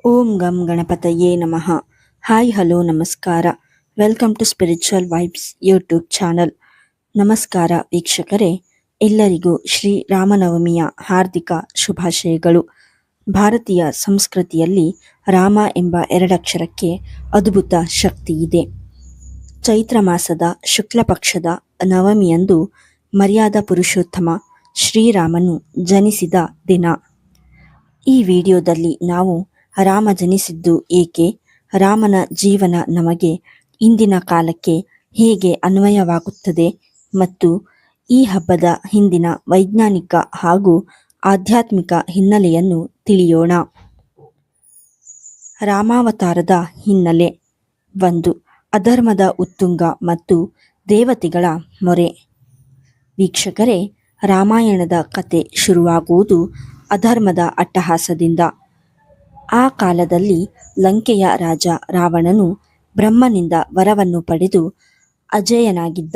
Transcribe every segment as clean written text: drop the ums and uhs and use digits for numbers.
ಓಂ ಗಂ ಗಣಪತಯೇ ನಮಃ. ಹಾಯ್ ಹಲೋ ನಮಸ್ಕಾರ. Welcome to spiritual vibes YouTube channel. ನಮಸ್ಕಾರ ವೀಕ್ಷಕರೇ, ಎಲ್ಲರಿಗೂ ಶ್ರೀ ರಾಮನವಮಿಯ ಹಾರ್ದಿಕ ಶುಭಾಶಯಗಳು. ಭಾರತೀಯ ಸಂಸ್ಕೃತಿಯಲ್ಲಿ ರಾಮ ಎಂಬ ಎರಡಕ್ಷರಕ್ಕೆ ಅದ್ಭುತ ಶಕ್ತಿ ಇದೆ. ಚೈತ್ರ ಮಾಸದ ಶುಕ್ಲ ಪಕ್ಷದ ನವಮಿಯಂದು ಮರ್ಯಾದ ಪುರುಷೋತ್ತಮ ಶ್ರೀರಾಮನು ಜನಿಸಿದ ದಿನ. ಈ ವಿಡಿಯೋದಲ್ಲಿ ನಾವು ರಾಮ ಜನಿಸಿದ್ದು ಏಕೆ, ರಾಮನ ಜೀವನ ನಮಗೆ ಇಂದಿನ ಕಾಲಕ್ಕೆ ಹೇಗೆ ಅನ್ವಯವಾಗುತ್ತದೆ ಮತ್ತು ಈ ಹಬ್ಬದ ಹಿಂದಿನ ವೈಜ್ಞಾನಿಕ ಹಾಗೂ ಆಧ್ಯಾತ್ಮಿಕ ಹಿನ್ನೆಲೆಯನ್ನು ತಿಳಿಯೋಣ. ರಾಮಾವತಾರದ ಹಿನ್ನೆಲೆ. 1. ಅಧರ್ಮದ ಉತ್ತುಂಗ ಮತ್ತು ದೇವತೆಗಳ ಮೊರೆ. ವೀಕ್ಷಕರೇ, ರಾಮಾಯಣದ ಕತೆ ಶುರುವಾಗುವುದು ಅಧರ್ಮದ ಅಟ್ಟಹಾಸದಿಂದ. ಆ ಕಾಲದಲ್ಲಿ ಲಂಕೆಯ ರಾಜ ರಾವಣನು ಬ್ರಹ್ಮನಿಂದ ವರವನ್ನು ಪಡೆದು ಅಜೇಯನಾಗಿದ್ದ.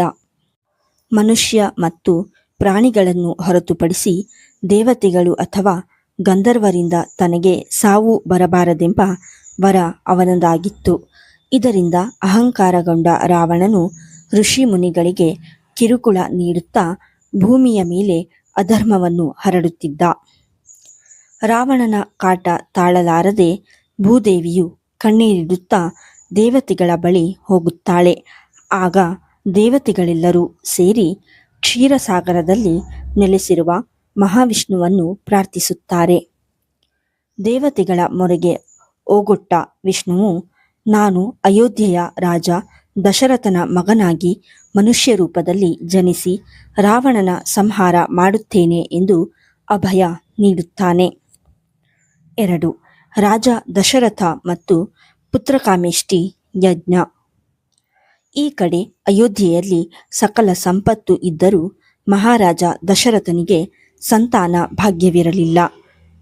ಮನುಷ್ಯ ಮತ್ತು ಪ್ರಾಣಿಗಳನ್ನು ಹೊರತುಪಡಿಸಿ ದೇವತೆಗಳು ಅಥವಾ ಗಂಧರ್ವರಿಂದ ತನಗೆ ಸಾವು ಬರಬಾರದೆಂಬ ವರ ಅವನದಾಗಿತ್ತು. ಇದರಿಂದ ಅಹಂಕಾರಗೊಂಡ ರಾವಣನು ಋಷಿ ಮುನಿಗಳಿಗೆ ಕಿರುಕುಳ ನೀಡುತ್ತಾ ಭೂಮಿಯ ಮೇಲೆ ಅಧರ್ಮವನ್ನು ಹರಡುತ್ತಿದ್ದ. ರಾವಣನ ಕಾಟ ತಾಳಲಾರದೆ ಭೂದೇವಿಯು ಕಣ್ಣೀರಿಡುತ್ತಾ ದೇವತೆಗಳ ಬಳಿ ಹೋಗುತ್ತಾಳೆ. ಆಗ ದೇವತೆಗಳೆಲ್ಲರೂ ಸೇರಿ ಕ್ಷೀರಸಾಗರದಲ್ಲಿ ನೆಲೆಸಿರುವ ಮಹಾವಿಷ್ಣುವನ್ನು ಪ್ರಾರ್ಥಿಸುತ್ತಾರೆ. ದೇವತೆಗಳ ಮೊರೆಗೆ ಓಗೊಟ್ಟ ವಿಷ್ಣುವು, ನಾನು ಅಯೋಧ್ಯೆಯ ರಾಜ ದಶರಥನ ಮಗನಾಗಿ ಮನುಷ್ಯ ರೂಪದಲ್ಲಿ ಜನಿಸಿ ರಾವಣನ ಸಂಹಾರ ಮಾಡುತ್ತೇನೆ ಎಂದು ಅಭಯ ನೀಡುತ್ತಾನೆ. 2. ರಾಜ ದಶರಥ ಮತ್ತು ಪುತ್ರಕಾಮೇಷ್ಟಿ ಯಜ್ಞ. ಈ ಕಡೆ ಅಯೋಧ್ಯೆಯಲ್ಲಿ ಸಕಲ ಸಂಪತ್ತು ಇದ್ದರೂ ಮಹಾರಾಜ ದಶರಥನಿಗೆ ಸಂತಾನ ಭಾಗ್ಯವಿರಲಿಲ್ಲ,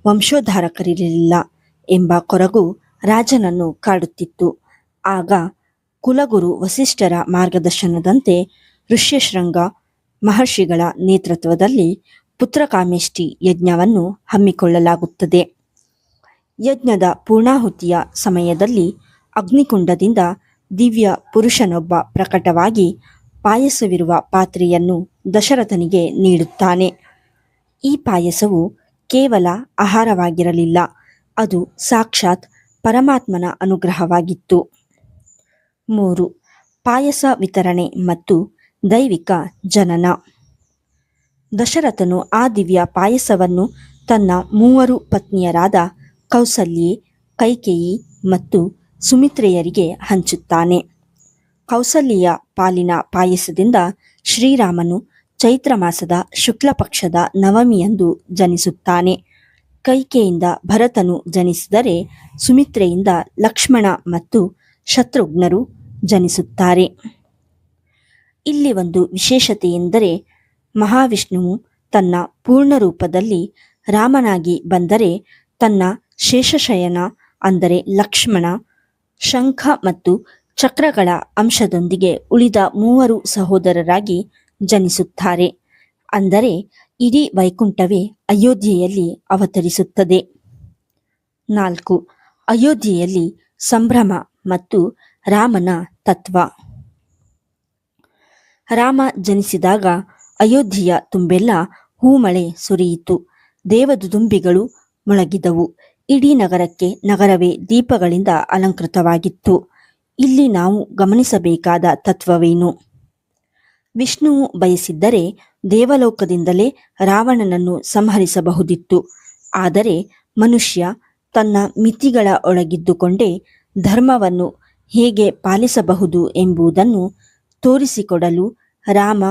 ವಂಶೋದ್ಧಾರಕರಿರಲಿಲ್ಲ ಎಂಬ ಕೊರಗು ರಾಜನನ್ನು ಕಾಡುತ್ತಿತ್ತು. ಆಗ ಕುಲಗುರು ವಸಿಷ್ಠರ ಮಾರ್ಗದರ್ಶನದಂತೆ ಋಷ್ಯಶೃಂಗ ಮಹರ್ಷಿಗಳ ನೇತೃತ್ವದಲ್ಲಿ ಪುತ್ರಕಾಮೇಷ್ಟಿ ಯಜ್ಞವನ್ನು ಹಮ್ಮಿಕೊಳ್ಳಲಾಗುತ್ತದೆ. ಯಜ್ಞದ ಪೂರ್ಣಾಹುತಿಯ ಸಮಯದಲ್ಲಿ ಅಗ್ನಿಕುಂಡದಿಂದ ದಿವ್ಯ ಪುರುಷನೊಬ್ಬ ಪ್ರಕಟವಾಗಿ ಪಾಯಸವಿರುವ ಪಾತ್ರೆಯನ್ನು ದಶರಥನಿಗೆ ನೀಡುತ್ತಾನೆ. ಈ ಪಾಯಸವು ಕೇವಲ ಆಹಾರವಾಗಿರಲಿಲ್ಲ, ಅದು ಸಾಕ್ಷಾತ್ ಪರಮಾತ್ಮನ ಅನುಗ್ರಹವಾಗಿತ್ತು. 3. ಪಾಯಸ ವಿತರಣೆ ಮತ್ತು ದೈವಿಕ ಜನನ. ದಶರಥನು ಆ ದಿವ್ಯ ಪಾಯಸವನ್ನು ತನ್ನ 3 ಪತ್ನಿಯರಾದ ಕೌಸಲ್ಯೆ, ಕೈಕೇಯಿ ಮತ್ತು ಸುಮಿತ್ರೆಯರಿಗೆ ಹಂಚುತ್ತಾನೆ. ಕೌಸಲ್ಯೆಯ ಪಾಲಿನ ಪಾಯಸದಿಂದ ಶ್ರೀರಾಮನು ಚೈತ್ರ ಮಾಸದ ಶುಕ್ಲ ಪಕ್ಷದ ನವಮಿಯಂದು ಜನಿಸುತ್ತಾನೆ. ಕೈಕೇಯಿಂದ ಭರತನು ಜನಿಸಿದರೆ ಸುಮಿತ್ರೆಯಿಂದ ಲಕ್ಷ್ಮಣ ಮತ್ತು ಶತ್ರುಘ್ನರು ಜನಿಸುತ್ತಾರೆ. ಇಲ್ಲಿ ಒಂದು ವಿಶೇಷತೆ ಎಂದರೆ, ಮಹಾವಿಷ್ಣುವು ತನ್ನ ಪೂರ್ಣ ರೂಪದಲ್ಲಿ ರಾಮನಾಗಿ ಬಂದರೆ ತನ್ನ ಶೇಷಶಯನ ಅಂದರೆ ಲಕ್ಷ್ಮಣ, ಶಂಖ ಮತ್ತು ಚಕ್ರಗಳ ಅಂಶದೊಂದಿಗೆ ಉಳಿದ 3 ಸಹೋದರರಾಗಿ ಜನಿಸುತ್ತಾರೆ. ಅಂದರೆ ಇಡೀ ವೈಕುಂಠವೇ ಅಯೋಧ್ಯೆಯಲ್ಲಿ ಅವತರಿಸುತ್ತದೆ. 4. ಅಯೋಧ್ಯೆಯಲ್ಲಿ ಸಂಭ್ರಮ ಮತ್ತು ರಾಮನ ತತ್ವ. ರಾಮ ಜನಿಸಿದಾಗ ಅಯೋಧ್ಯೆಯ ತುಂಬೆಲ್ಲ ಹೂಮಳೆ ಸುರಿಯಿತು, ದೇವದುದುಂಬಿಗಳು ಮೊಳಗಿದವು. ಇಡೀ ನಗರವೇ ದೀಪಗಳಿಂದ ಅಲಂಕೃತವಾಗಿತ್ತು. ಇಲ್ಲಿ ನಾವು ಗಮನಿಸಬೇಕಾದ ತತ್ವವೇನು? ವಿಷ್ಣುವು ಬಯಸಿದ್ದರೆ ದೇವಲೋಕದಿಂದಲೇ ರಾವಣನನ್ನು ಸಂಹರಿಸಬಹುದಿತ್ತು. ಆದರೆ ಮನುಷ್ಯ ತನ್ನ ಮಿತಿಗಳ ಒಳಗಿದ್ದುಕೊಂಡೇ ಧರ್ಮವನ್ನು ಹೇಗೆ ಪಾಲಿಸಬಹುದು ಎಂಬುದನ್ನು ತೋರಿಸಿಕೊಡಲು ರಾಮ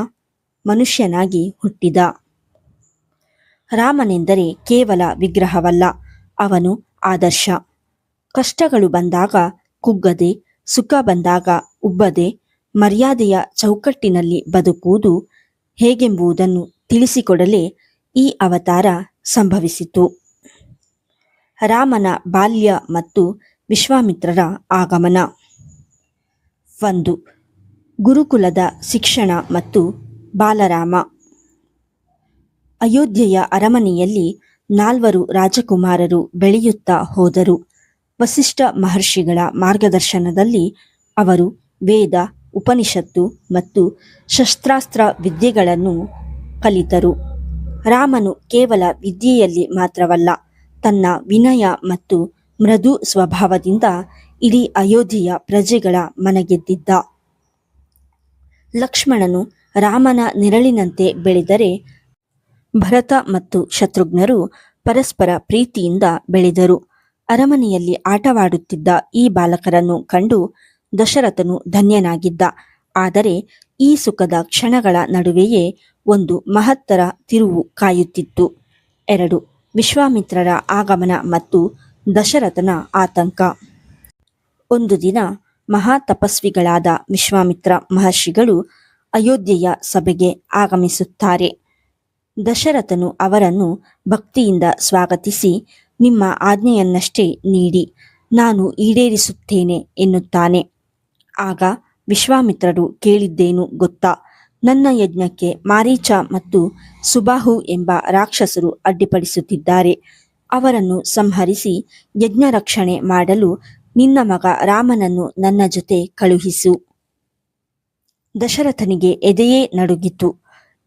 ಮನುಷ್ಯನಾಗಿ ಹುಟ್ಟಿದ. ರಾಮನೆಂದರೆ ಕೇವಲ ವಿಗ್ರಹವಲ್ಲ, ಅವನು ಆದರ್ಶ. ಕಷ್ಟಗಳು ಬಂದಾಗ ಕುಗ್ಗದೆ, ಸುಖ ಬಂದಾಗ ಉಬ್ಬದೆ, ಮರ್ಯಾದೆಯ ಚೌಕಟ್ಟಿನಲ್ಲಿ ಬದುಕುವುದು ಹೇಗೆಂಬುದನ್ನು ತಿಳಿಸಿಕೊಡಲೇ ಈ ಅವತಾರ ಸಂಭವಿಸಿತು. ರಾಮನ ಬಾಲ್ಯ ಮತ್ತು ವಿಶ್ವಾಮಿತ್ರರ ಆಗಮನ. 1. ಗುರುಕುಲದ ಶಿಕ್ಷಣ ಮತ್ತು ಬಾಲರಾಮ. ಅಯೋಧ್ಯೆಯ ಅರಮನೆಯಲ್ಲಿ 4 ರಾಜಕುಮಾರರು ಬೆಳೆಯುತ್ತಾ ಹೋದರು. ವಸಿಷ್ಠ ಮಹರ್ಷಿಗಳ ಮಾರ್ಗದರ್ಶನದಲ್ಲಿ ಅವರು ವೇದ, ಉಪನಿಷತ್ತು ಮತ್ತು ಶಸ್ತ್ರಾಸ್ತ್ರ ವಿದ್ಯೆಗಳನ್ನು ಕಲಿತರು. ರಾಮನು ಕೇವಲ ವಿದ್ಯೆಯಲ್ಲಿ ಮಾತ್ರವಲ್ಲ, ತನ್ನ ವಿನಯ ಮತ್ತು ಮೃದು ಸ್ವಭಾವದಿಂದ ಇಡೀ ಅಯೋಧ್ಯೆಯ ಪ್ರಜೆಗಳ ಮನಗೆದ್ದಿದ್ದ. ಲಕ್ಷ್ಮಣನು ರಾಮನ ನೆರಳಿನಂತೆ ಬೆಳೆದರೆ ಭರತ ಮತ್ತು ಶತ್ರುಘ್ನರು ಪರಸ್ಪರ ಪ್ರೀತಿಯಿಂದ ಬೆಳೆದರು. ಅರಮನೆಯಲ್ಲಿ ಆಟವಾಡುತ್ತಿದ್ದ ಈ ಬಾಲಕರನ್ನು ಕಂಡು ದಶರಥನು ಧನ್ಯನಾಗಿದ್ದ. ಆದರೆ ಈ ಸುಖದ ಕ್ಷಣಗಳ ನಡುವೆಯೇ ಒಂದು ಮಹತ್ತರ ತಿರುವು ಕಾಯುತ್ತಿತ್ತು. 2. ವಿಶ್ವಾಮಿತ್ರರ ಆಗಮನ ಮತ್ತು ದಶರಥನ ಆತಂಕ. ಒಂದು ದಿನ ಮಹಾತಪಸ್ವಿಗಳಾದ ವಿಶ್ವಾಮಿತ್ರ ಮಹರ್ಷಿಗಳು ಅಯೋಧ್ಯೆಯ ಸಭೆಗೆ ಆಗಮಿಸುತ್ತಾರೆ. ದಶರಥನು ಅವರನ್ನು ಭಕ್ತಿಯಿಂದ ಸ್ವಾಗತಿಸಿ, ನಿಮ್ಮ ಆಜ್ಞೆಯನ್ನಷ್ಟೇ ನೀಡಿ, ನಾನು ಈಡೇರಿಸುತ್ತೇನೆ ಎನ್ನುತ್ತಾನೆ. ಆಗ ವಿಶ್ವಾಮಿತ್ರರು ಕೇಳಿದ್ದೇನು ಗೊತ್ತಾ? ನನ್ನ ಯಜ್ಞಕ್ಕೆ ಮಾರೀಚ ಮತ್ತು ಸುಬಾಹು ಎಂಬ ರಾಕ್ಷಸರು ಅಡ್ಡಿಪಡಿಸುತ್ತಿದ್ದಾರೆ. ಅವರನ್ನು ಸಂಹರಿಸಿ ಯಜ್ಞ ರಕ್ಷಣೆ ಮಾಡಲು ನಿನ್ನ ಮಗ ರಾಮನನ್ನು ನನ್ನ ಜೊತೆ ಕಳುಹಿಸು. ದಶರಥನಿಗೆ ಎದೆಯೇ ನಡುಗಿತು.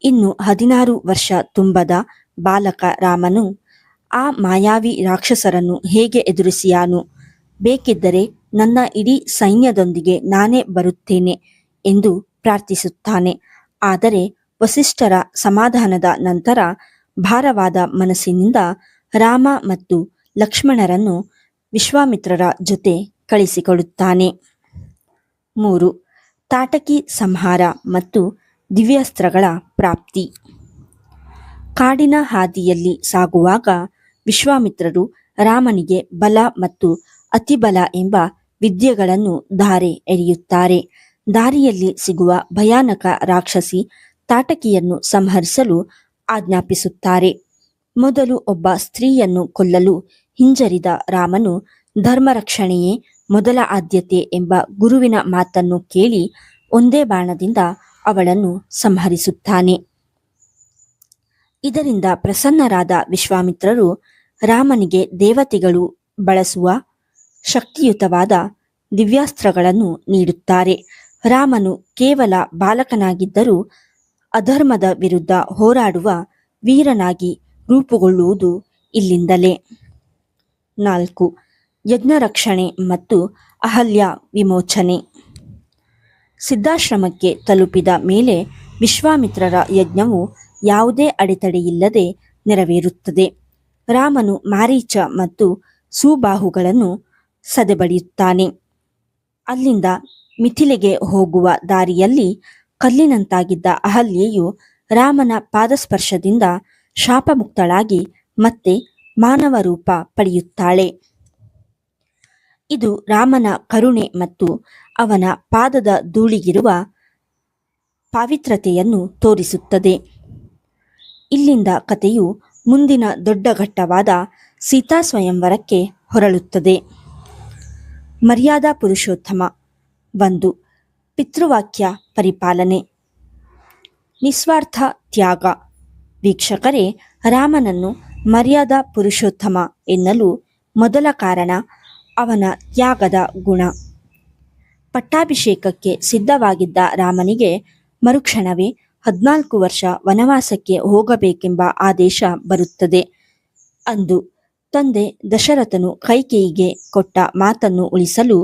ಇನ್ನು 16 ವರ್ಷ ತುಂಬದ ಬಾಲಕ ರಾಮನು ಆ ಮಾಯಾವಿ ರಾಕ್ಷಸರನ್ನು ಹೇಗೆ ಎದುರಿಸಿಯಾನು? ಬೇಕಿದ್ದರೆ ನನ್ನ ಇಡೀ ಸೈನ್ಯದೊಂದಿಗೆ ನಾನೇ ಬರುತ್ತೇನೆ ಎಂದು ಪ್ರಾರ್ಥಿಸುತ್ತಾನೆ. ಆದರೆ ವಸಿಷ್ಠರ ಸಮಾಧಾನದ ನಂತರ ಭಾರವಾದ ಮನಸ್ಸಿನಿಂದ ರಾಮ ಮತ್ತು ಲಕ್ಷ್ಮಣರನ್ನು ವಿಶ್ವಾಮಿತ್ರರ ಜೊತೆ ಕಳಿಸಿಕೊಡುತ್ತಾನೆ. 3. ತಾಟಕಿ ಸಂಹಾರ ಮತ್ತು ದಿವ್ಯಾಸ್ತ್ರಗಳ ಪ್ರಾಪ್ತಿ. ಕಾಡಿನ ಹಾದಿಯಲ್ಲಿ ಸಾಗುವಾಗ ವಿಶ್ವಾಮಿತ್ರರು ರಾಮನಿಗೆ ಬಲ ಮತ್ತು ಅತಿಬಲ ಎಂಬ ವಿದ್ಯೆಗಳನ್ನು ಧಾರೆ ಎರೆಯುತ್ತಾರೆ. ದಾರಿಯಲ್ಲಿ ಸಿಗುವ ಭಯಾನಕ ರಾಕ್ಷಸಿ ತಾಟಕಿಯನ್ನು ಸಂಹರಿಸಲು ಆಜ್ಞಾಪಿಸುತ್ತಾರೆ. ಮೊದಲು ಒಬ್ಬ ಸ್ತ್ರೀಯನ್ನು ಕೊಲ್ಲಲು ಹಿಂಜರಿದ ರಾಮನು ಧರ್ಮರಕ್ಷಣೆಯೇ ಮೊದಲ ಆದ್ಯತೆ ಎಂಬ ಗುರುವಿನ ಮಾತನ್ನು ಕೇಳಿ ಒಂದೇ ಬಾಣದಿಂದ ಅವಳನ್ನು ಸಂಹರಿಸುತ್ತಾನೆ. ಇದರಿಂದ ಪ್ರಸನ್ನರಾದ ವಿಶ್ವಾಮಿತ್ರರು ರಾಮನಿಗೆ ದೇವತೆಗಳು ಬಳಸುವ ಶಕ್ತಿಯುತವಾದ ದಿವ್ಯಾಸ್ತ್ರಗಳನ್ನು ನೀಡುತ್ತಾರೆ. ರಾಮನು ಕೇವಲ ಬಾಲಕನಾಗಿದ್ದರೂ ಅಧರ್ಮದ ವಿರುದ್ಧ ಹೋರಾಡುವ ವೀರನಾಗಿ ರೂಪುಗೊಳ್ಳುವುದು ಇಲ್ಲಿಂದಲೇ. 4. ಯಜ್ಞ ರಕ್ಷಣೆ ಮತ್ತು ಅಹಲ್ಯ ವಿಮೋಚನೆ. ಸಿದ್ಧಾಶ್ರಮಕ್ಕೆ ತಲುಪಿದ ಮೇಲೆ ವಿಶ್ವಾಮಿತ್ರರ ಯಜ್ಞವು ಯಾವುದೇ ಅಡೆತಡೆಯಿಲ್ಲದೆ ನೆರವೇರುತ್ತದೆ. ರಾಮನು ಮಾರೀಚ ಮತ್ತು ಸುಬಾಹುಗಳನ್ನು ಸದೆಬಡಿಯುತ್ತಾನೆ. ಅಲ್ಲಿಂದ ಮಿಥಿಲೆಗೆ ಹೋಗುವ ದಾರಿಯಲ್ಲಿ ಕಲ್ಲಿನಂತಾಗಿದ್ದ ಅಹಲ್ಯೆಯು ರಾಮನ ಪಾದಸ್ಪರ್ಶದಿಂದ ಶಾಪಮುಕ್ತಳಾಗಿ ಮತ್ತೆ ಮಾನವ ರೂಪ ಪಡೆಯುತ್ತಾಳೆ. ಇದು ರಾಮನ ಕರುಣೆ ಮತ್ತು ಅವನ ಪಾದದ ಧೂಳಿಗಿರುವ ಪಾವಿತ್ರತೆಯನ್ನು ತೋರಿಸುತ್ತದೆ. ಇಲ್ಲಿಂದ ಕಥೆಯು ಮುಂದಿನ ದೊಡ್ಡ ಘಟ್ಟವಾದ ಸೀತಾ ಸ್ವಯಂವರಕ್ಕೆ ಹೊರಳುತ್ತದೆ. ಮರ್ಯಾದಾ ಪುರುಷೋತ್ತಮ. 1. ಪಿತೃವಾಕ್ಯ ಪರಿಪಾಲನೆ. ನಿಸ್ವಾರ್ಥ ತ್ಯಾಗ. ವೀಕ್ಷಕರೇ, ರಾಮನನ್ನು ಮರ್ಯಾದಾ ಪುರುಷೋತ್ತಮ ಎನ್ನಲು ಮೊದಲ ಕಾರಣ ಅವನ ತ್ಯಾಗದ ಗುಣ. ಪಟ್ಟಾಭಿಷೇಕಕ್ಕೆ ಸಿದ್ಧವಾಗಿದ್ದ ರಾಮನಿಗೆ ಮರುಕ್ಷಣವೇ 14 ವರ್ಷ ವನವಾಸಕ್ಕೆ ಹೋಗಬೇಕೆಂಬ ಆದೇಶ ಬರುತ್ತದೆ. ಅಂದು ತಂದೆ ದಶರಥನು ಕೈಕೇಯಿಗೆ ಕೊಟ್ಟ ಮಾತನ್ನು ಉಳಿಸಲು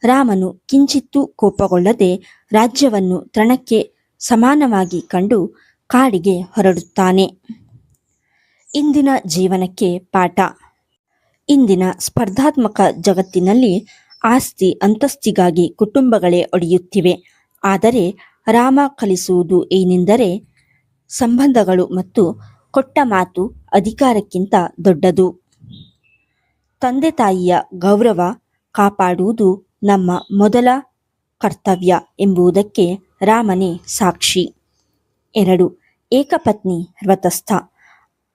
ರಾಮನು ಕಿಂಚಿತ್ತೂ ಕೋಪಗೊಳ್ಳದೆ ರಾಜ್ಯವನ್ನು ತೃಣಕ್ಕೆ ಸಮಾನವಾಗಿ ಕಂಡು ಕಾಡಿಗೆ ಹೊರಡುತ್ತಾನೆ. ಇಂದಿನ ಜೀವನಕ್ಕೆ ಪಾಠ. ಇಂದಿನ ಸ್ಪರ್ಧಾತ್ಮಕ ಜಗತ್ತಿನಲ್ಲಿ ಆಸ್ತಿ ಅಂತಸ್ತಿಗಾಗಿ ಕುಟುಂಬಗಳೇ ಒಡೆಯುತ್ತಿವೆ. ಆದರೆ ರಾಮ ಕಲಿಸುವುದು ಏನೆಂದರೆ, ಸಂಬಂಧಗಳು ಮತ್ತು ಕೊಟ್ಟ ಮಾತು ಅಧಿಕಾರಕ್ಕಿಂತ ದೊಡ್ಡದು. ತಂದೆ ತಾಯಿಯ ಗೌರವ ಕಾಪಾಡುವುದು ನಮ್ಮ ಮೊದಲ ಕರ್ತವ್ಯ ಎಂಬುದಕ್ಕೆ ರಾಮನೇ ಸಾಕ್ಷಿ. 2. ಏಕಪತ್ನಿ ವ್ರತಸ್ಥ.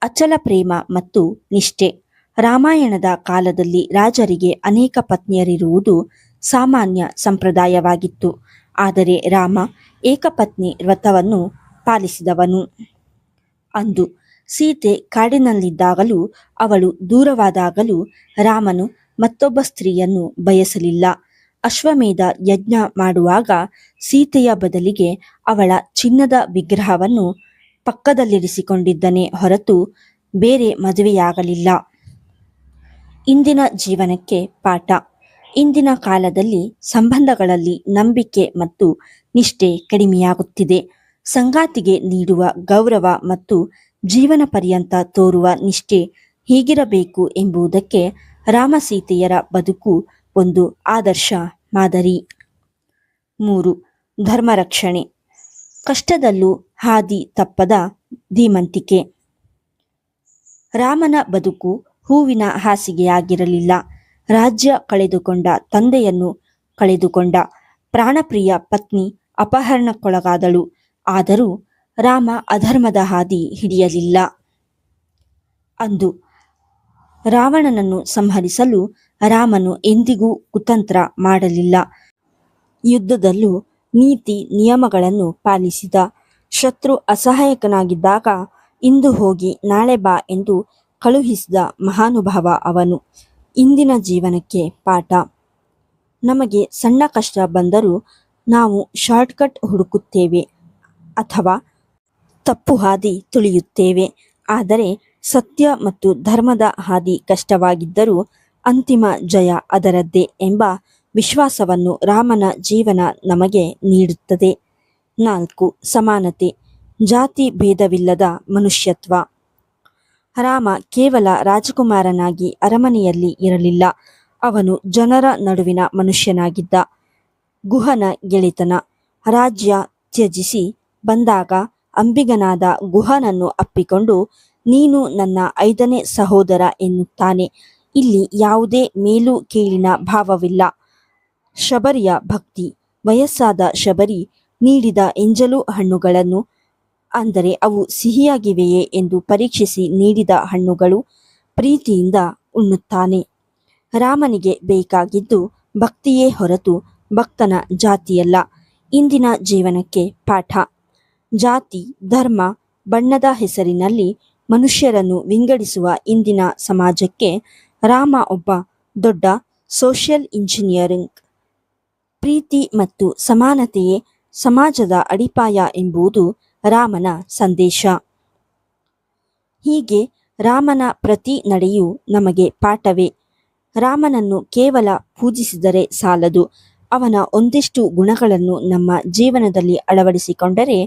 ಅಚಲ ಪ್ರೇಮ ಮತ್ತು ನಿಷ್ಠೆ. ರಾಮಾಯಣದ ಕಾಲದಲ್ಲಿ ರಾಜರಿಗೆ ಅನೇಕ ಪತ್ನಿಯರಿರುವುದು ಸಾಮಾನ್ಯ ಸಂಪ್ರದಾಯವಾಗಿತ್ತು. ಆದರೆ ರಾಮ ಏಕಪತ್ನಿ ವ್ರತವನ್ನು ಪಾಲಿಸಿದವನು. ಅಂದು ಸೀತೆ ಕಾಡಿನಲ್ಲಿದ್ದಾಗಲೂ ಅವಳು ದೂರವಾದಾಗಲೂ ರಾಮನು ಮತ್ತೊಬ್ಬ ಸ್ತ್ರೀಯನ್ನು ಬಯಸಲಿಲ್ಲ. ಅಶ್ವಮೇಧ ಯಜ್ಞ ಮಾಡುವಾಗ ಸೀತೆಯ ಬದಲಿಗೆ ಅವಳ ಚಿನ್ನದ ವಿಗ್ರಹವನ್ನು ಪಕ್ಕದಲ್ಲಿರಿಸಿಕೊಂಡಿದ್ದನೇ ಹೊರತು ಬೇರೆ ಮದುವೆಯಾಗಲಿಲ್ಲ. ಇಂದಿನ ಜೀವನಕ್ಕೆ ಪಾಠ. ಇಂದಿನ ಕಾಲದಲ್ಲಿ ಸಂಬಂಧಗಳಲ್ಲಿ ನಂಬಿಕೆ ಮತ್ತು ನಿಷ್ಠೆ ಕಡಿಮೆಯಾಗುತ್ತಿದೆ. ಸಂಗಾತಿಗೆ ನೀಡುವ ಗೌರವ ಮತ್ತು ಜೀವನ ಪರ್ಯಂತ ತೋರುವ ನಿಷ್ಠೆ ಹೇಗಿರಬೇಕು ಎಂಬುದಕ್ಕೆ ರಾಮಸೀತೆಯರ ಬದುಕು ಒಂದು ಆದರ್ಶ ಮಾದರಿ. 3. ಧರ್ಮರಕ್ಷಣೆ. ಕಷ್ಟದಲ್ಲೂ ಹಾದಿ ತಪ್ಪದ ಧೀಮಂತಿಕೆ. ರಾಮನ ಬದುಕು ಹೂವಿನ ಹಾಸಿಗೆಯಾಗಿರಲಿಲ್ಲ. ರಾಜ್ಯ ಕಳೆದುಕೊಂಡ, ತಂದೆಯನ್ನು ಕಳೆದುಕೊಂಡ, ಪ್ರಾಣಪ್ರಿಯ ಪತ್ನಿ ಅಪಹರಣಕ್ಕೊಳಗಾದಳು. ಆದರೂ ರಾಮ ಅಧರ್ಮದ ಹಾದಿ ಹಿಡಿಯಲಿಲ್ಲ. ಅಂದು ರಾವಣನನ್ನು ಸಂಹರಿಸಲು ರಾಮನು ಎಂದಿಗೂ ಕುತಂತ್ರ ಮಾಡಲಿಲ್ಲ. ಯುದ್ಧದಲ್ಲೂ ನೀತಿ ನಿಯಮಗಳನ್ನು ಪಾಲಿಸಿದ. ಶತ್ರು ಅಸಹಾಯಕನಾಗಿದ್ದಾಗ ಇಂದು ಹೋಗಿ ನಾಳೆ ಬಾ ಎಂದು ಕಳುಹಿಸಿದ ಮಹಾನುಭಾವ ಅವನು. ಇಂದಿನ ಜೀವನಕ್ಕೆ ಪಾಠ. ನಮಗೆ ಸಣ್ಣ ಕಷ್ಟ ಬಂದರೂ ನಾವು ಶಾರ್ಟ್ಕಟ್ ಹುಡುಕುತ್ತೇವೆ ಅಥವಾ ತಪ್ಪು ಹಾದಿ ತುಳಿಯುತ್ತೇವೆ. ಆದರೆ ಸತ್ಯ ಮತ್ತು ಧರ್ಮದ ಹಾದಿ ಕಷ್ಟವಾಗಿದ್ದರೂ ಅಂತಿಮ ಜಯ ಅದರದ್ದೇ ಎಂಬ ವಿಶ್ವಾಸವನ್ನು ರಾಮನ ಜೀವನ ನಮಗೆ ನೀಡುತ್ತದೆ. 4. ಸಮಾನತೆ. ಜಾತಿ ಭೇದವಿಲ್ಲದ ಮನುಷ್ಯತ್ವ. ರಾಮ ಕೇವಲ ರಾಜಕುಮಾರನಾಗಿ ಅರಮನೆಯಲ್ಲಿ ಇರಲಿಲ್ಲ. ಅವನು ಜನರ ನಡುವಿನ ಮನುಷ್ಯನಾಗಿದ್ದ. ಗುಹನ ಗೆಳೆತನ. ರಾಜ್ಯ ತ್ಯಜಿಸಿ ಬಂದಾಗ ಅಂಬಿಗನಾದ ಗುಹನನ್ನು ಅಪ್ಪಿಕೊಂಡು ನೀನು ನನ್ನ 5ನೇ ಸಹೋದರ ಎನ್ನುತ್ತಾನೆ. ಇಲ್ಲಿ ಯಾವುದೇ ಮೇಲು ಕೀಳಿನ ಭಾವವಿಲ್ಲ. ಶಬರಿಯ ಭಕ್ತಿ. ವಯಸ್ಸಾದ ಶಬರಿ ನೀಡಿದ ಎಂಜಲು ಹಣ್ಣುಗಳನ್ನು, ಅಂದರೆ ಅವು ಸಿಹಿಯಾಗಿವೆಯೇ ಎಂದು ಪರೀಕ್ಷಿಸಿ ನೀಡಿದ ಹಣ್ಣುಗಳು, ಪ್ರೀತಿಯಿಂದ ಉಣ್ಣುತ್ತಾನೆ. ರಾಮನಿಗೆ ಬೇಕಾಗಿದ್ದು ಭಕ್ತಿಯೇ ಹೊರತು ಭಕ್ತನ ಜಾತಿಯಲ್ಲ. ಇಂದಿನ ಜೀವನಕ್ಕೆ ಪಾಠ. ಜಾತಿ, ಧರ್ಮ, ಬಣ್ಣದ ಹೆಸರಿನಲ್ಲಿ ಮನುಷ್ಯರನ್ನು ವಿಂಗಡಿಸುವ ಇಂದಿನ ಸಮಾಜಕ್ಕೆ ರಾಮ ಒಬ್ಬ ದೊಡ್ಡ ಸೋಷಿಯಲ್ ಇಂಜಿನಿಯರಿಂಗ್. ಪ್ರೀತಿ ಮತ್ತು ಸಮಾನತೆಯೇ ಸಮಾಜದ ಅಡಿಪಾಯ ಎಂಬುದು ರಾಮನ ಸಂದೇಶ. ಹೀಗೆ ರಾಮನ ಪ್ರತಿ ನಡೆಯೂ ನಮಗೆ ಪಾಠವೇ. ರಾಮನನ್ನು ಕೇವಲ ಪೂಜಿಸಿದರೆ ಸಾಲದು. ಅವನ ಒಂದಿಷ್ಟು ಗುಣಗಳನ್ನು ನಮ್ಮ ಜೀವನದಲ್ಲಿ ಅಳವಡಿಸಿಕೊಂಡರೆ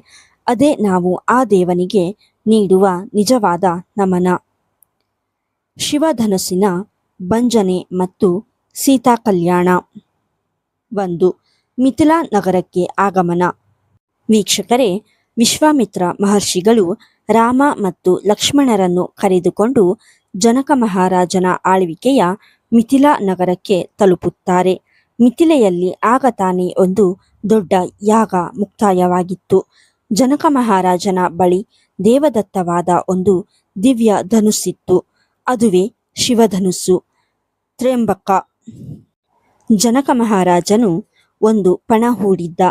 ಅದೇ ನಾವು ಆ ದೇವನಿಗೆ ನೀಡುವ ನಿಜವಾದ ನಮನ. ಶಿವಧನುಸ್ಸಿನ ಭಂಜನೆ ಮತ್ತು ಸೀತಾ ಕಲ್ಯಾಣ. 1. ಮಿಥಿಲಾ ನಗರಕ್ಕೆ ಆಗಮನ. ವೀಕ್ಷಕರೇ, ವಿಶ್ವಾಮಿತ್ರ ಮಹರ್ಷಿಗಳು ರಾಮ ಮತ್ತು ಲಕ್ಷ್ಮಣರನ್ನು ಕರೆದುಕೊಂಡು ಜನಕ ಮಹಾರಾಜನ ಆಳ್ವಿಕೆಯ ಮಿಥಿಲಾ ನಗರಕ್ಕೆ ತಲುಪುತ್ತಾರೆ. ಮಿಥಿಲೆಯಲ್ಲಿ ಆಗ ತಾನೇ ಒಂದು ದೊಡ್ಡ ಯಾಗ ಮುಕ್ತಾಯವಾಗಿತ್ತು. ಜನಕ ಮಹಾರಾಜನ ಬಳಿ ದೇವದತ್ತವಾದ ಒಂದು ದಿವ್ಯ ಧನುಸ್ಸಿತ್ತು. ಅದುವೇ ಶಿವಧನುಸ್ಸು. ತ್ರ್ಯಂಬಕ. ಜನಕ ಮಹಾರಾಜನು ಒಂದು ಪಣ ಹೂಡಿದ್ದ.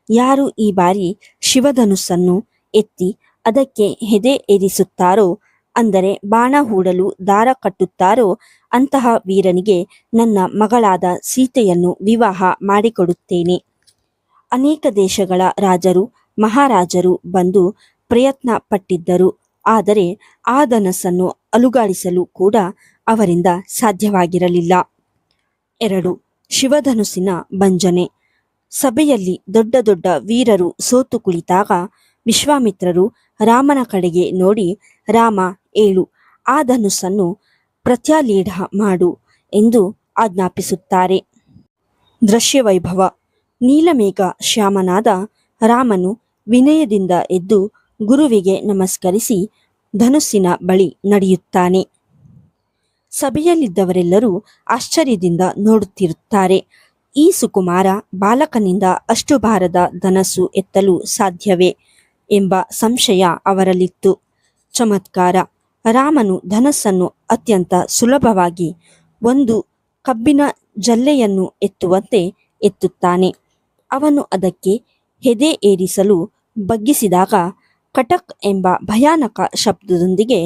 ಯಾರು ಈ ಬಾರಿ ಶಿವಧನುಸ್ಸನ್ನು ಎತ್ತಿ ಅದಕ್ಕೆ ಹೆದೆ ಏರಿಸುತ್ತಾರೋ, ಅಂದರೆ ಬಾಣ ಹೂಡಲು ದಾರ ಕಟ್ಟುತ್ತಾರೋ, ಅಂತಹ ವೀರನಿಗೆ ನನ್ನ ಮಗಳಾದ ಸೀತೆಯನ್ನು ವಿವಾಹ ಮಾಡಿಕೊಡುತ್ತೇನೆ. ಅನೇಕ ದೇಶಗಳ ರಾಜರು ಮಹಾರಾಜರು ಬಂದು ಪ್ರಯತ್ನ ಪಟ್ಟಿದ್ದರು. ಆದರೆ ಆ ಧನಸ್ಸನ್ನು ಅಲುಗಾಡಿಸಲು ಕೂಡ ಅವರಿಂದ ಸಾಧ್ಯವಾಗಿರಲಿಲ್ಲ. 2. ಶಿವಧನುಸ್ಸಿನ ಭಂಜನೆ. ಸಭೆಯಲ್ಲಿ ದೊಡ್ಡ ದೊಡ್ಡ ವೀರರು ಸೋತು ಕುಳಿತಾಗ ವಿಶ್ವಾಮಿತ್ರರು ರಾಮನ ಕಡೆಗೆ ನೋಡಿ, ರಾಮ ಏಳು, ಆ ಧನುಸ್ಸನ್ನು ಪ್ರತ್ಯಾಲೀಢ ಮಾಡು ಎಂದು ಆಜ್ಞಾಪಿಸುತ್ತಾರೆ. ದೃಶ್ಯವೈಭವ. ನೀಲಮೇಘ ಶ್ಯಾಮನಾದ ರಾಮನು ವಿನಯದಿಂದ ಎದ್ದು ಗುರುವಿಗೆ ನಮಸ್ಕರಿಸಿ ಧನುಸ್ಸಿನ ಬಳಿ ನಡೆಯುತ್ತಾನೆ. ಸಭೆಯಲ್ಲಿದ್ದವರೆಲ್ಲರೂ ಆಶ್ಚರ್ಯದಿಂದ ನೋಡುತ್ತಿರುತ್ತಾರೆ. ಈ ಸುಕುಮಾರ ಬಾಲಕನಿಂದ ಅಷ್ಟು ಭಾರದ ಧನಸ್ಸು ಎತ್ತಲು ಸಾಧ್ಯವೇ ಎಂಬ ಸಂಶಯ ಅವರಲ್ಲಿತ್ತು. ಚಮತ್ಕಾರ. ರಾಮನು ಧನಸ್ಸನ್ನು ಅತ್ಯಂತ ಸುಲಭವಾಗಿ ಒಂದು ಕಬ್ಬಿನ ಜಲ್ಲೆಯನ್ನು ಎತ್ತುವಂತೆ ಎತ್ತುತ್ತಾನೆ. ಅವನು ಅದಕ್ಕೆ ಹೆದೆ ಏರಿಸಲು ಬಗ್ಗಿಸಿದಾಗ ಕಟಕ್ ಎಂಬ ಭಯಾನಕ ಶಬ್ದದೊಂದಿಗೆ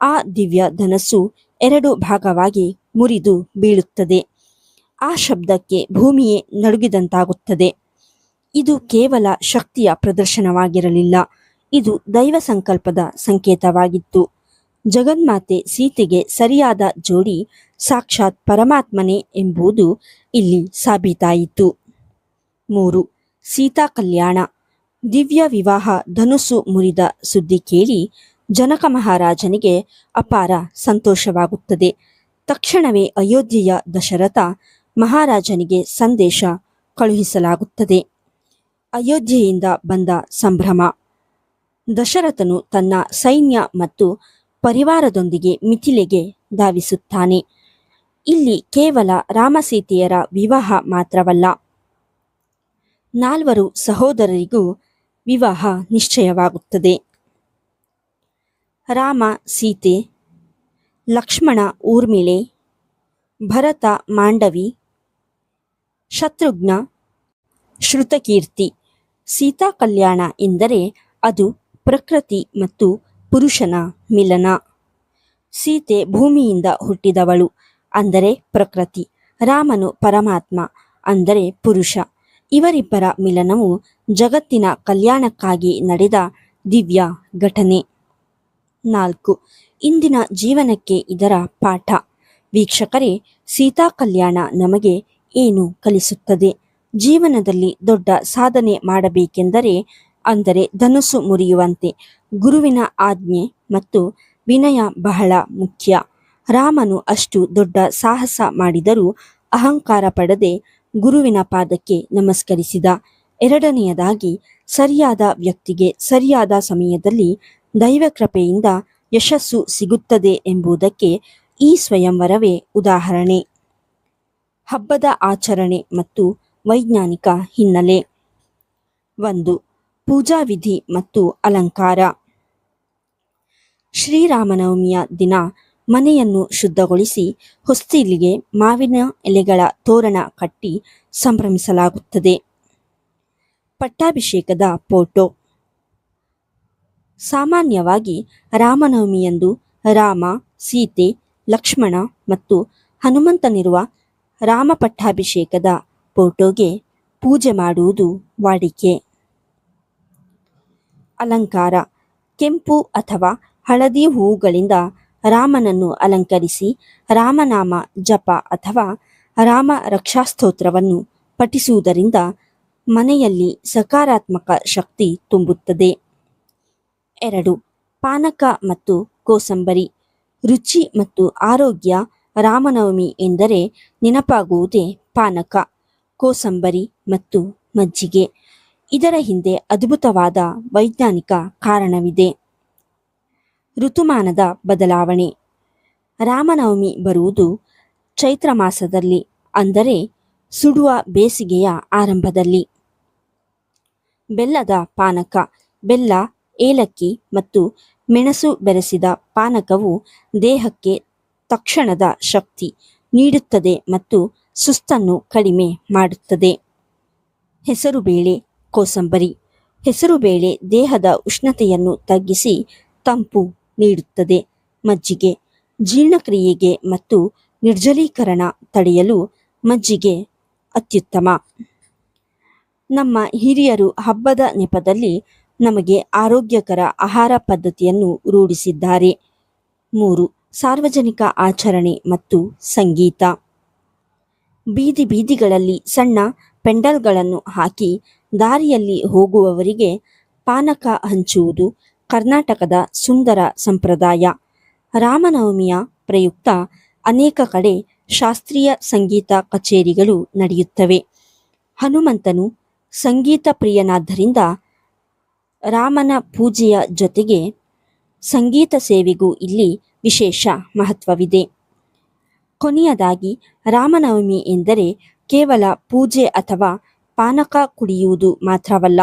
ಆ ದಿವ್ಯ ಧನಸ್ಸು 2 ಭಾಗವಾಗಿ ಮುರಿದು ಬೀಳುತ್ತದೆ. ಆ ಶಬ್ದಕ್ಕೆ ಭೂಮಿಯೇ ನಡುಗಿದಂತಾಗುತ್ತದೆ. ಇದು ಕೇವಲ ಶಕ್ತಿಯ ಪ್ರದರ್ಶನವಾಗಿರಲಿಲ್ಲ, ಇದು ದೈವ ಸಂಕಲ್ಪದ ಸಂಕೇತವಾಗಿತ್ತು. ಜಗನ್ಮಾತೆ ಸೀತೆಗೆ ಸರಿಯಾದ ಜೋಡಿ ಸಾಕ್ಷಾತ್ ಪರಮಾತ್ಮನೇ ಎಂಬುದು ಇಲ್ಲಿ ಸಾಬೀತಾಯಿತು. 3. ಸೀತಾ ಕಲ್ಯಾಣ. ದಿವ್ಯ ವಿವಾಹ ಧನುಸ್ಸು ಮುರಿದ ಸುದ್ದಿ ಕೇಳಿ ಜನಕ ಮಹಾರಾಜನಿಗೆ ಅಪಾರ ಸಂತೋಷವಾಗುತ್ತದೆ. ತಕ್ಷಣವೇ ಅಯೋಧ್ಯೆಯ ದಶರಥ ಮಹಾರಾಜನಿಗೆ ಸಂದೇಶ ಕಳುಹಿಸಲಾಗುತ್ತದೆ. ಅಯೋಧ್ಯೆಯಿಂದ ಬಂದ ಸಂಭ್ರಮ. ದಶರಥನು ತನ್ನ ಸೈನ್ಯ ಮತ್ತು ಪರಿವಾರದೊಂದಿಗೆ ಮಿಥಿಲೆಗೆ ಧಾವಿಸುತ್ತಾನೆ. ಇಲ್ಲಿ ಕೇವಲ ರಾಮಸೀತೆಯರ ವಿವಾಹ ಮಾತ್ರವಲ್ಲ, 4 ಸಹೋದರರಿಗೂ ವಿವಾಹ ನಿಶ್ಚಯವಾಗುತ್ತದೆ. ರಾಮ ಸೀತೆ, ಲಕ್ಷ್ಮಣ ಊರ್ಮಿಳೆ, ಭರತ ಮಾಂಡವಿ, ಶತ್ರುಘ್ನ ಶ್ರುತಕೀರ್ತಿ. ಸೀತಾ ಕಲ್ಯಾಣ ಎಂದರೆ ಅದು ಪ್ರಕೃತಿ ಮತ್ತು ಪುರುಷನ ಮಿಲನ. ಸೀತೆ ಭೂಮಿಯಿಂದ ಹುಟ್ಟಿದವಳು ಅಂದರೆ ಪ್ರಕೃತಿ, ರಾಮನು ಪರಮಾತ್ಮ ಅಂದರೆ ಪುರುಷ. ಇವರಿಬ್ಬರ ಮಿಲನವು ಜಗತ್ತಿನ ಕಲ್ಯಾಣಕ್ಕಾಗಿ ನಡೆದ ದಿವ್ಯ ಘಟನೆ. 4. ಇಂದಿನ ಜೀವನಕ್ಕೆ ಇದರ ಪಾಠ. ವೀಕ್ಷಕರೇ, ಸೀತಾ ಕಲ್ಯಾಣ ನಮಗೆ ಏನು ಕಲಿಸುತ್ತದೆ? ಜೀವನದಲ್ಲಿ ದೊಡ್ಡ ಸಾಧನೆ ಮಾಡಬೇಕೆಂದರೆ, ಅಂದರೆ ಧನುಸ್ಸು ಮುರಿಯುವಂತೆ, ಗುರುವಿನ ಆಜ್ಞೆ ಮತ್ತು ವಿನಯ ಬಹಳ ಮುಖ್ಯ. ರಾಮನು ಅಷ್ಟು ದೊಡ್ಡ ಸಾಹಸ ಮಾಡಿದರೂ ಅಹಂಕಾರ ಪಡದೆ ಗುರುವಿನ ಪಾದಕ್ಕೆ ನಮಸ್ಕರಿಸಿದ. 2ನೇಯದಾಗಿ, ಸರಿಯಾದ ವ್ಯಕ್ತಿಗೆ ಸರಿಯಾದ ಸಮಯದಲ್ಲಿ ದೈವಕೃಪೆಯಿಂದ ಯಶಸ್ಸು ಸಿಗುತ್ತದೆ ಎಂಬುದಕ್ಕೆ ಈ ಸ್ವಯಂವರವೇ ಉದಾಹರಣೆ. ಹಬ್ಬದ ಆಚರಣೆ ಮತ್ತು ವೈಜ್ಞಾನಿಕ ಹಿನ್ನೆಲೆ. 1. ಪೂಜಾ ವಿಧಿ ಮತ್ತು ಅಲಂಕಾರ. ಶ್ರೀರಾಮನವಮಿಯ ದಿನ ಮನೆಯನ್ನು ಶುದ್ಧಗೊಳಿಸಿ ಹೊಸ್ತಿಲಿಗೆ ಮಾವಿನ ಎಲೆಗಳ ತೋರಣ ಕಟ್ಟಿ ಸಂಭ್ರಮಿಸಲಾಗುತ್ತದೆ. ಪಟ್ಟಾಭಿಷೇಕದ ಫೋಟೋ. ಸಾಮಾನ್ಯವಾಗಿ ರಾಮನವಮಿಯಂದು ರಾಮ, ಸೀತೆ, ಲಕ್ಷ್ಮಣ ಮತ್ತು ಹನುಮಂತನಿರುವ ರಾಮ ಪಟ್ಟಾಭಿಷೇಕದ ಫೋಟೋಗೆ ಪೂಜೆ ಮಾಡುವುದು ವಾಡಿಕೆ. ಅಲಂಕಾರ. ಕೆಂಪು ಅಥವಾ ಹಳದಿ ಹೂವುಗಳಿಂದ ರಾಮನನ್ನು ಅಲಂಕರಿಸಿ ರಾಮನಾಮ ಜಪ ಅಥವಾ ರಾಮ ರಕ್ಷಾಸ್ತೋತ್ರವನ್ನು ಪಠಿಸುವುದರಿಂದ ಮನೆಯಲ್ಲಿ ಸಕಾರಾತ್ಮಕ ಶಕ್ತಿ ತುಂಬುತ್ತದೆ. 2. ಪಾನಕ ಮತ್ತು ಕೋಸಂಬರಿ. ರುಚಿ ಮತ್ತು ಆರೋಗ್ಯ. ರಾಮನವಮಿ ಎಂದರೆ ನೆನಪಾಗುವುದೇ ಪಾನಕ, ಕೋಸಂಬರಿ ಮತ್ತು ಮಜ್ಜಿಗೆ. ಇದರ ಹಿಂದೆ ಅದ್ಭುತವಾದ ವೈಜ್ಞಾನಿಕ ಕಾರಣವಿದೆ. ಋತುಮಾನದ ಬದಲಾವಣೆ. ರಾಮನವಮಿ ಬರುವುದು ಚೈತ್ರ ಮಾಸದಲ್ಲಿ, ಅಂದರೆ ಸುಡುವ ಬೇಸಿಗೆಯ ಆರಂಭದಲ್ಲಿ. ಬೆಲ್ಲದ ಪಾನಕ. ಬೆಲ್ಲ, ಏಲಕ್ಕಿ ಮತ್ತು ಮೆಣಸು ಬೆರೆಸಿದ ಪಾನಕವು ದೇಹಕ್ಕೆ ತಕ್ಷಣದ ಶಕ್ತಿ ನೀಡುತ್ತದೆ ಮತ್ತು ಸುಸ್ತನ್ನು ಕಡಿಮೆ ಮಾಡುತ್ತದೆ. ಹೆಸರುಬೇಳೆ ಕೋಸಂಬರಿ. ಹೆಸರುಬೇಳೆ ದೇಹದ ಉಷ್ಣತೆಯನ್ನು ತಗ್ಗಿಸಿ ತಂಪು ನೀಡುತ್ತದೆ. ಮಜ್ಜಿಗೆ. ಜೀರ್ಣಕ್ರಿಯೆಗೆ ಮತ್ತು ನಿರ್ಜಲೀಕರಣ ತಡೆಯಲು ಮಜ್ಜಿಗೆ ಅತ್ಯುತ್ತಮ. ನಮ್ಮ ಹಿರಿಯರು ಹಬ್ಬದ ನೆಪದಲ್ಲಿ ನಮಗೆ ಆರೋಗ್ಯಕರ ಆಹಾರ ಪದ್ಧತಿಯನ್ನು ರೂಢಿಸಿದ್ದಾರೆ. 3. ಸಾರ್ವಜನಿಕ ಆಚರಣೆ ಮತ್ತು ಸಂಗೀತ. ಬೀದಿ ಬೀದಿಗಳಲ್ಲಿ ಸಣ್ಣ ಪೆಂಡಲ್ಗಳನ್ನು ಹಾಕಿ ದಾರಿಯಲ್ಲಿ ಹೋಗುವವರಿಗೆ ಪಾನಕ ಹಂಚುವುದು ಕರ್ನಾಟಕದ ಸುಂದರ ಸಂಪ್ರದಾಯ. ರಾಮನವಮಿಯ ಪ್ರಯುಕ್ತ ಅನೇಕ ಕಡೆ ಶಾಸ್ತ್ರೀಯ ಸಂಗೀತ ಕಚೇರಿಗಳು ನಡೆಯುತ್ತವೆ. ಹನುಮಂತನು ಸಂಗೀತ ಪ್ರಿಯನಾದ್ದರಿಂದ ರಾಮನ ಪೂಜೆಯ ಜೊತೆಗೆ ಸಂಗೀತ ಸೇವೆಗೂ ಇಲ್ಲಿ ವಿಶೇಷ ಮಹತ್ವವಿದೆ. ಕೊನೆಯದಾಗಿ, ರಾಮನವಮಿ ಎಂದರೆ ಕೇವಲ ಪೂಜೆ ಅಥವಾ ಪಾನಕ ಕುಡಿಯುವುದು ಮಾತ್ರವಲ್ಲ,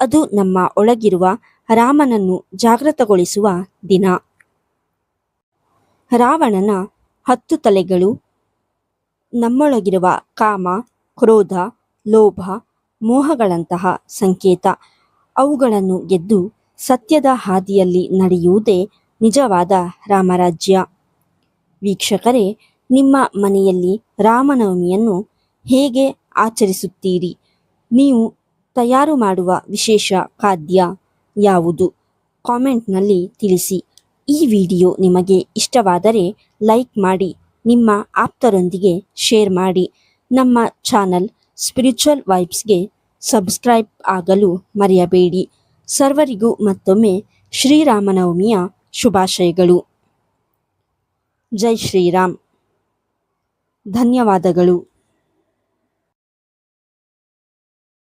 ಅದು ನಮ್ಮ ಒಳಗಿರುವ ರಾಮನನ್ನು ಜಾಗೃತಗೊಳಿಸುವ ದಿನ. ರಾವಣನ 10 ತಲೆಗಳು ನಮ್ಮೊಳಗಿರುವ ಕಾಮ, ಕ್ರೋಧ, ಲೋಭ, ಮೋಹಗಳಂತಹ ಸಂಕೇತ. ಅವುಗಳನ್ನು ಗೆದ್ದು ಸತ್ಯದ ಹಾದಿಯಲ್ಲಿ ನಡೆಯುವುದೇ ನಿಜವಾದ ರಾಮರಾಜ್ಯ. ವೀಕ್ಷಕರೇ, ನಿಮ್ಮ ಮನೆಯಲ್ಲಿ ರಾಮನವಮಿಯನ್ನು ಹೇಗೆ ಆಚರಿಸುತ್ತೀರಿ? ನೀವು ತಯಾರು ಮಾಡುವ ವಿಶೇಷ ಖಾದ್ಯ ಯಾವುದು? ಕಾಮೆಂಟ್ನಲ್ಲಿ ತಿಳಿಸಿ. ಈ ವಿಡಿಯೋ ನಿಮಗೆ ಇಷ್ಟವಾದರೆ ಲೈಕ್ ಮಾಡಿ, ನಿಮ್ಮ ಆಪ್ತರೊಂದಿಗೆ ಶೇರ್ ಮಾಡಿ. ನಮ್ಮ ಚಾನಲ್ ಸ್ಪಿರಿಚುವಲ್ ವೈಬ್ಸ್ಗೆ ಸಬ್ಸ್ಕ್ರೈಬ್ ಆಗಲು ಮರೆಯಬೇಡಿ. ಸರ್ವರಿಗೂ ಮತ್ತೊಮ್ಮೆ ಶ್ರೀರಾಮನವಮಿಯ ಶುಭಾಶಯಗಳು. ಜೈ ಶ್ರೀರಾಮ್. ಧನ್ಯವಾದಗಳು.